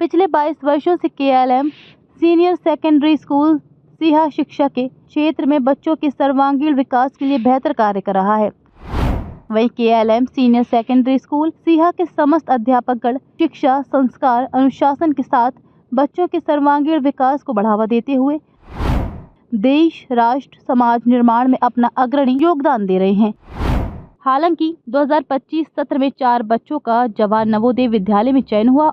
पिछले 22 वर्षों से केएलएम सीनियर सेकेंडरी स्कूल सीहा शिक्षा के क्षेत्र में बच्चों के सर्वांगीण विकास के लिए बेहतर कार्य कर रहा है। वहीं केएलएम सीनियर सेकेंडरी स्कूल सीहा के समस्त अध्यापकगण शिक्षा, संस्कार, अनुशासन के साथ बच्चों के सर्वांगीण विकास को बढ़ावा देते हुए देश, राष्ट्र, समाज निर्माण में अपना अग्रणी योगदान दे रहे हैं। हालांकि 2025 सत्र में 4 बच्चों का जवाहर नवोदय विद्यालय में चयन हुआ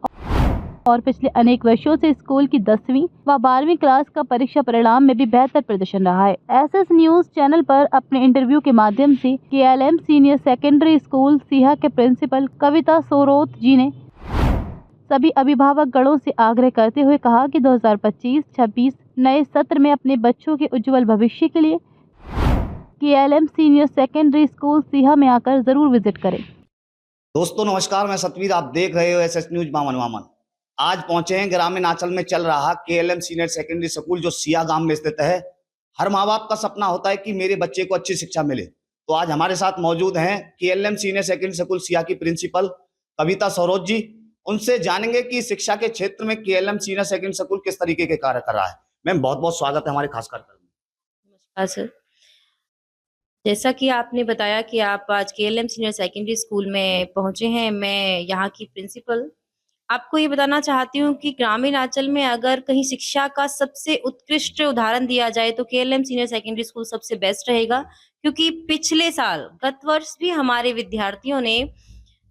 और पिछले अनेक वर्षों से स्कूल की 10वीं व 12वीं क्लास का परीक्षा परिणाम में भी बेहतर प्रदर्शन रहा है। एसएस न्यूज चैनल पर अपने इंटरव्यू के माध्यम से केएलएम सीनियर सेकेंडरी स्कूल सीहा के प्रिंसिपल कविता सोरोत जी ने सभी अभिभावक गणों से आग्रह करते हुए कहा कि 2025-26 नए सत्र में अपने बच्चों के उज्जवल भविष्य के लिए केएलएम सीनियर सेकेंडरी स्कूल सीहा में आकर जरूर विजिट करें। दोस्तों नमस्कार, मैं सतवीर, आप देख रहे हो एसएस न्यूज मामन। आज पहुंचे हैं ग्रामीण आंचल में चल रहा केएलएम सीनियर सेकेंडरी स्कूल जो सीहा गांव में स्थित है। हर माँ बाप का सपना होता है कि मेरे बच्चे को अच्छी शिक्षा मिले, तो आज हमारे साथ मौजूद हैं केएलएम सीनियर सेकेंडरी स्कूल सीहा की प्रिंसिपल कविता सोरोत जी। उनसे जानेंगे कि शिक्षा के क्षेत्र में केएलएम सीनियर सेकेंडरी स्कूल किस तरीके के कार्य कर रहा है। मैम, बहुत बहुत स्वागत है हमारे खास कार्यक्रम में। नमस्कार सर, जैसा कि आपने बताया कि आप आज केएलएम सीनियर सेकेंडरी स्कूल में पहुंचे हैं, मैं यहाँ की प्रिंसिपल आपको ये बताना चाहती हूँ कि ग्रामीण आंचल में अगर कहीं शिक्षा का सबसे उत्कृष्ट उदाहरण दिया जाए तो केएलएम सीनियर सेकेंडरी स्कूल सबसे बेस्ट रहेगा, क्योंकि पिछले साल गत वर्ष भी हमारे विद्यार्थियों ने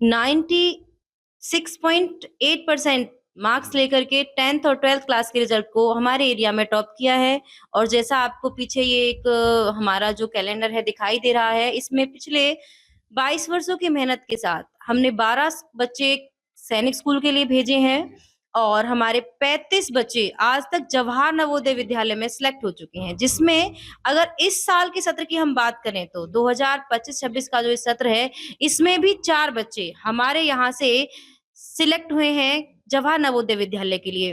96.8% मार्क्स लेकर के 10th और 12th क्लास के रिजल्ट को हमारे एरिया में टॉप किया है। और जैसा आपको पीछे ये एक हमारा जो कैलेंडर है दिखाई दे रहा है, इसमें पिछले 22 वर्षों की मेहनत के साथ हमने 12 बच्चे सैनिक स्कूल के लिए भेजे हैं और हमारे 35 बच्चे आज तक जवाहर नवोदय विद्यालय में सिलेक्ट हो चुके हैं, जिसमें अगर इस साल के सत्र की हम बात करें तो 2025-26 का जो इस सत्र है, इसमें भी 4 बच्चे हमारे यहाँ से सिलेक्ट हुए हैं जवाहर नवोदय विद्यालय के लिए।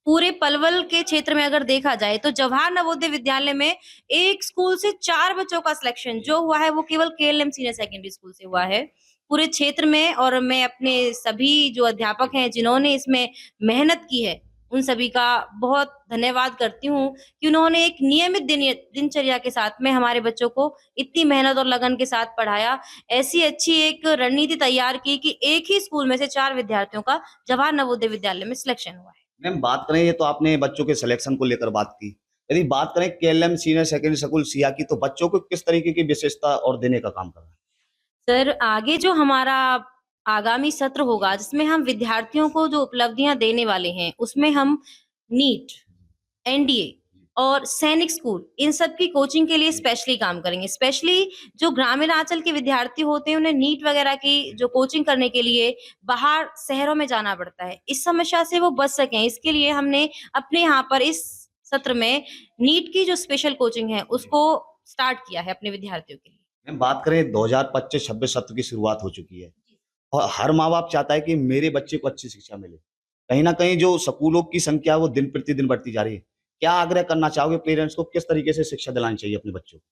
पूरे पलवल के क्षेत्र में अगर देखा जाए तो जवाहर नवोदय विद्यालय में एक स्कूल से 4 बच्चों का सिलेक्शन जो हुआ है वो केवल केएलएम सीनियर सेकेंडरी स्कूल से हुआ है पूरे क्षेत्र में। और मैं अपने सभी जो अध्यापक हैं जिन्होंने इसमें मेहनत की है, उन सभी का बहुत धन्यवाद करती हूँ कि उन्होंने एक नियमित दिनचर्या के साथ में हमारे बच्चों को इतनी मेहनत और लगन के साथ पढ़ाया, ऐसी अच्छी एक रणनीति तैयार की कि एक ही स्कूल में से 4 विद्यार्थियों का जवाहर नवोदय विद्यालय में सिलेक्शन हुआ है। मैम, बात करें, ये तो आपने बच्चों के सिलेक्शन को लेकर बात की, यदि बात करें केएलएम सीनियर सेकेंडरी स्कूल सीहा की, तो बच्चों को किस तरीके की विशेषता और देने का काम कर रहा है? सर, आगे जो हमारा आगामी सत्र होगा जिसमें हम विद्यार्थियों को जो उपलब्धियां देने वाले हैं, उसमें हम नीट, एनडीए और सैनिक स्कूल इन सब की कोचिंग के लिए स्पेशली काम करेंगे। स्पेशली जो ग्रामीण आंचल के विद्यार्थी होते हैं, उन्हें नीट वगैरह की जो कोचिंग करने के लिए बाहर शहरों में जाना पड़ता है, इस समस्या से वो बच सकें, इसके लिए हमने अपने यहाँ पर इस सत्र में नीट की जो स्पेशल कोचिंग है उसको स्टार्ट किया है अपने विद्यार्थियों के लिए। मैम, बात करें 2025-26 सत्र की शुरुआत हो चुकी है और हर माँ बाप चाहता है कि मेरे बच्चे को अच्छी शिक्षा मिले। कहीं ना कहीं जो स्कूलों की संख्या वो दिन प्रतिदिन बढ़ती जा रही है। क्या आग्रह करना चाहोगे पेरेंट्स को, किस तरीके से शिक्षा दिलानी चाहिए अपने बच्चों को?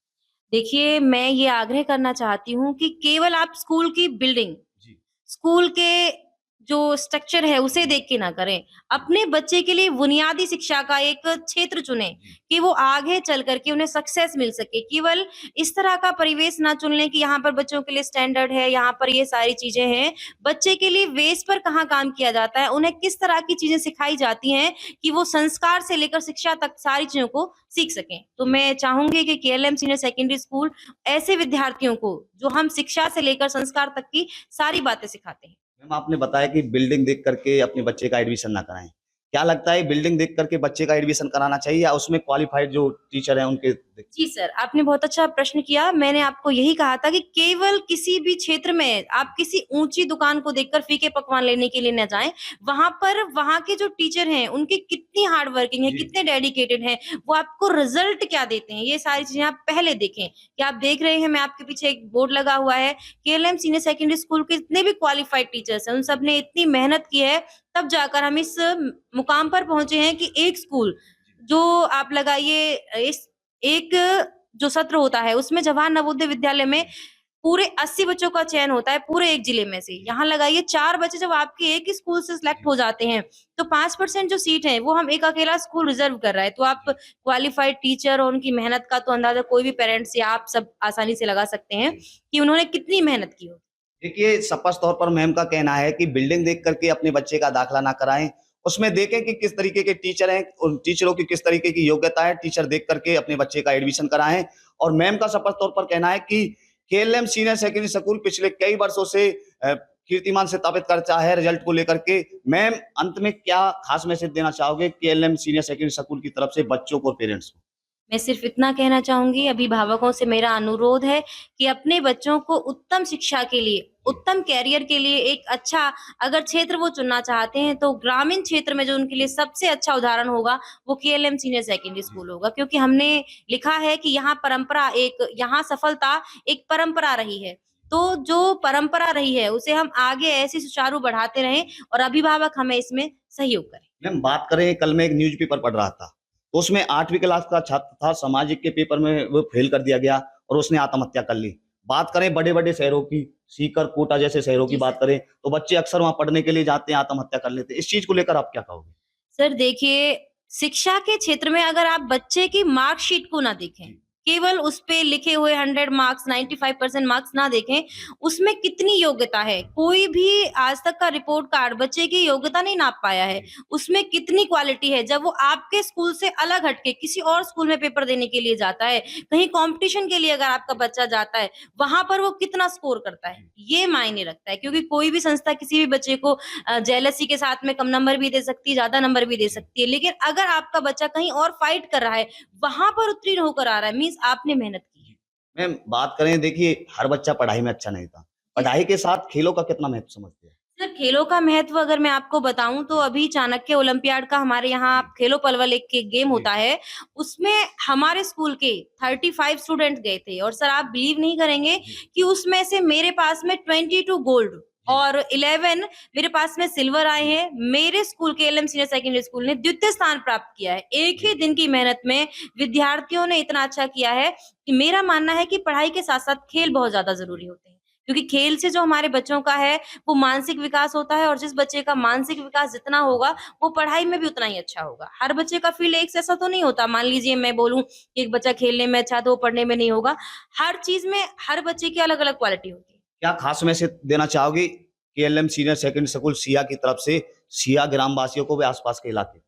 देखिए, मैं ये आग्रह करना चाहती हूँ कि केवल आप स्कूल की बिल्डिंग, जी। स्कूल के जो स्ट्रक्चर है उसे देख के ना करें। अपने बच्चे के लिए बुनियादी शिक्षा का एक क्षेत्र चुनें कि वो आगे चल करके उन्हें सक्सेस मिल सके। केवल इस तरह का परिवेश ना चुन लें कि यहाँ पर बच्चों के लिए स्टैंडर्ड है, यहाँ पर ये सारी चीजें हैं। बच्चे के लिए बेस पर कहाँ काम किया जाता है, उन्हें किस तरह की चीजें सिखाई जाती हैं कि वो संस्कार से लेकर शिक्षा तक सारी चीजों को सीख सकें। तो मैं चाहूंगी कि केएलएम सीनियर सेकेंडरी स्कूल ऐसे विद्यार्थियों को जो हम शिक्षा से लेकर संस्कार तक की सारी बातें सिखाते हैं। मैम, आपने बताया कि बिल्डिंग देख करके अपने बच्चे का एडमिशन ना कराएं। क्या लगता है बिल्डिंग देख करके बच्चे का एडमिशन कराना चाहिए या उसमें क्वालिफाइड जो टीचर हैं उनके? जी सर, आपने बहुत अच्छा प्रश्न किया। मैंने आपको यही कहा था कि केवल किसी भी क्षेत्र में आप किसी ऊंची दुकान को देखकर फीके पकवान लेने के लिए न जाएं। वहां पर वहां के जो टीचर हैं उनकी कितनी हार्ड वर्किंग है, कितने डेडिकेटेड हैं, वो आपको रिजल्ट क्या देते हैं, ये सारी चीजें आप पहले देखें। कि आप देख रहे हैं, मैं आपके पीछे एक बोर्ड लगा हुआ है, केएलएम सीनियर सेकेंडरी स्कूल के जितने भी क्वालिफाइड टीचर्स हैं उन सब ने इतनी मेहनत की है, तब जाकर हम इस मुकाम पर पहुंचे हैं कि एक स्कूल जो आप लगाइए, इस एक जो सत्र होता है उसमें जवाहर नवोदय विद्यालय में पूरे 80 बच्चों का चयन होता है पूरे एक जिले में से। यहाँ लगाइए 4 बच्चे जब आपके एक ही स्कूल से सिलेक्ट हो जाते हैं, तो 5% जो सीट है वो हम एक अकेला स्कूल रिजर्व कर रहा है। तो आप क्वालिफाइड टीचर और उनकी मेहनत का तो अंदाजा कोई भी पेरेंट्स या आप सब आसानी से लगा सकते हैं कि उन्होंने कितनी मेहनत की हो। देखिए, स्पष्ट तौर पर मैम का कहना है कि बिल्डिंग देख करके अपने बच्चे का दाखिला ना कराएं, उसमें देखें कि किस तरीके के टीचर हैं, उन टीचरों की किस तरीके की योग्यता है, टीचर देख करके अपने बच्चे का एडमिशन कराएं। और मैम का स्पष्ट तौर पर कहना है कि केएलएम सीनियर सेकेंडरी स्कूल पिछले कई वर्षों से कीर्तिमान से स्थापित करता है रिजल्ट को लेकर के। मैम, अंत में क्या खास मैसेज देना चाहोगे केएलएम सीनियर सेकेंडरी स्कूल की तरफ से बच्चों को और पेरेंट्स को? मैं सिर्फ इतना कहना चाहूँगी, अभिभावकों से मेरा अनुरोध है कि अपने बच्चों को उत्तम शिक्षा के लिए, उत्तम करियर के लिए एक अच्छा अगर क्षेत्र वो चुनना चाहते हैं, तो ग्रामीण क्षेत्र में जो उनके लिए सबसे अच्छा उदाहरण होगा, वो केएलएम सीनियर सेकेंडरी स्कूल होगा। क्योंकि हमने लिखा है कि यहाँ सफलता एक परंपरा रही है। तो जो परंपरा रही है, उसे हम आगे ऐसे सुचारू बढ़ाते रहें और अभिभावक हमें इसमें सहयोग करें। मैम, बात करें, कल मैं एक न्यूज़पेपर पढ़ रहा था, तो उसमें 8वीं क्लास का छात्र था, सामाजिक के पेपर में वो फेल कर दिया गया और उसने आत्महत्या कर ली। बात करें बड़े-बड़े शहरों की, सीकर, कोटा जैसे शहरों की जी बात सर। करें, तो बच्चे अक्सर वहाँ पढ़ने के लिए जाते हैं, आत्महत्या कर लेते हैं। इस चीज़ को लेकर आप क्या कहोगे? सर देखिए, शिक्षा के क्षेत्र में अगर आप बच्चे की मार्कशीट को ना देखें, जी, केवल उस पे लिखे हुए 100 मार्क्स, 95% मार्क्स ना देखें, उसमें कितनी योग्यता है। कोई भी आज तक का रिपोर्ट कार्ड बच्चे की योग्यता नहीं नाप पाया है। उसमें कितनी क्वालिटी है, जब वो आपके स्कूल से अलग हट के किसी और स्कूल में पेपर देने के लिए जाता है, कहीं कॉम्पिटिशन के लिए अगर आपका बच्चा जाता है, वहाँ पर वो कितना स्कोर करता है, ये मायने रखता है। क्योंकि कोई भी संस्था किसी भी बच्चे को जेलसी के साथ में कम नंबर भी दे सकती है, ज़्यादा नंबर भी दे सकती है। लेकिन अगर आपका बच्चा कहीं और फाइट कर रहा है, वहाँ पर उत्तीर्ण होकर आ रहा है, मीन्स आपने मेहनत की है। मैम, बात करें, देखिए, हर बच्चा पढ़ाई में अच्छा नहीं था। जी पढ़ाई सर। के साथ खेलों का कितना महत्व समझते हैं? सर खेलों का महत्व अगर मैं आपको बताऊँ तो अभी चाणक्य ओलंपियाड का हमारे यहाँ जी, खेलो पलवल एक के गेम जी, होता है, उसमें हमारे स्कूल के 35 स्टूडेंट गए थे और सर आप बिलीव नहीं करेंगे जी, कि उसमें से मेरे पास में 22 गोल्ड जी, और 11 मेरे पास में सिल्वर आए जी, हैं। मेरे स्कूल के एलएम सीनियर सेकेंडरी स्कूल ने द्वितीय स्थान प्राप्त किया है। एक ही जी। दिन की मेहनत में विद्यार्थियों ने इतना अच्छा किया है कि मेरा मानना है कि पढ़ाई के साथ-साथ खेल बहुत ज़्यादा ज़रूरी होते हैं। क्योंकि खेल से जो हमारे बच्चों का है वो मानसिक विकास होता है और जिस बच्चे का मानसिक विकास जितना होगा, वो पढ़ाई में भी उतना ही अच्छा होगा। हर बच्चे का फ़ील्ड एक जैसा तो नहीं होता। मान लीजिए मैं बोलूँ कि एक बच्चा खेलने में अच्छा है तो वो पढ़ने में नहीं होगा। हर चीज़ में हर बच्चे की अलग-अलग क्वालिटी होती है। क्या खास मैसेज देना चाहोगे KLM senior secondary school Siya की तरफ से सिया ग्रामवासियों को व आसपास के इलाके को?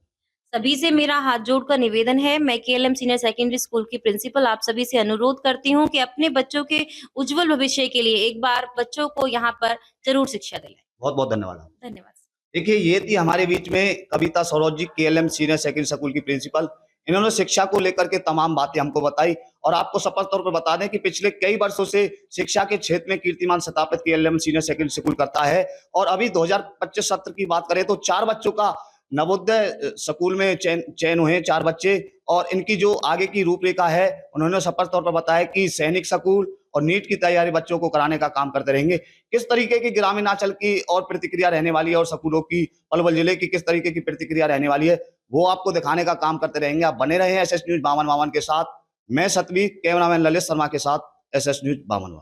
सभी से मेरा हाथ जोड़कर निवेदन है, मैं केएलएम सीनियर सेकेंडरी स्कूल की प्रिंसिपल आप सभी से अनुरोध करती हूँ कि अपने बच्चों के उज्जवल भविष्य के लिए एक बार बच्चों को यहाँ पर ज़रूर शिक्षा दिलाएँ। बहुत-बहुत धन्यवाद आपका। धन्यवाद। देखिए, ये थी हमारे बीच में कविता Saroj ji, KLM senior secondary school की प्रिंसिपल। इन्होंने शिक्षा को लेकर के तमाम बातें हमको बताई और आपको स्पष्ट तौर पर बता दें कि पिछले कई वर्षों से शिक्षा के क्षेत्र में कीर्तिमान स्थापित केएलएम सीनियर सेकेंडरी स्कूल करता है और अभी 2025 सत्र की बात करें तो 4 बच्चों का नवोदय स्कूल में चयन हुए हैं, 4 बच्चे। और इनकी जो आगे की रूपरेखा है, उन्होंने स्पष्ट तौर पर बताया कि सैनिक स्कूल और नीट की तैयारी बच्चों को कराने का काम करते रहेंगे। किस तरीके की ग्रामीण अंचल की और प्रतिक्रिया रहने वाली है और स्कूलों की, पलवल जिले की किस तरीके की प्रतिक्रिया रहने वाली है, वो आपको दिखाने का काम करते रहेंगे। आप बने रहे एसएस न्यूज बामन के साथ। मैं सतवीर, कैमरामैन ललित शर्मा के साथ, एसएस न्यूज बामन।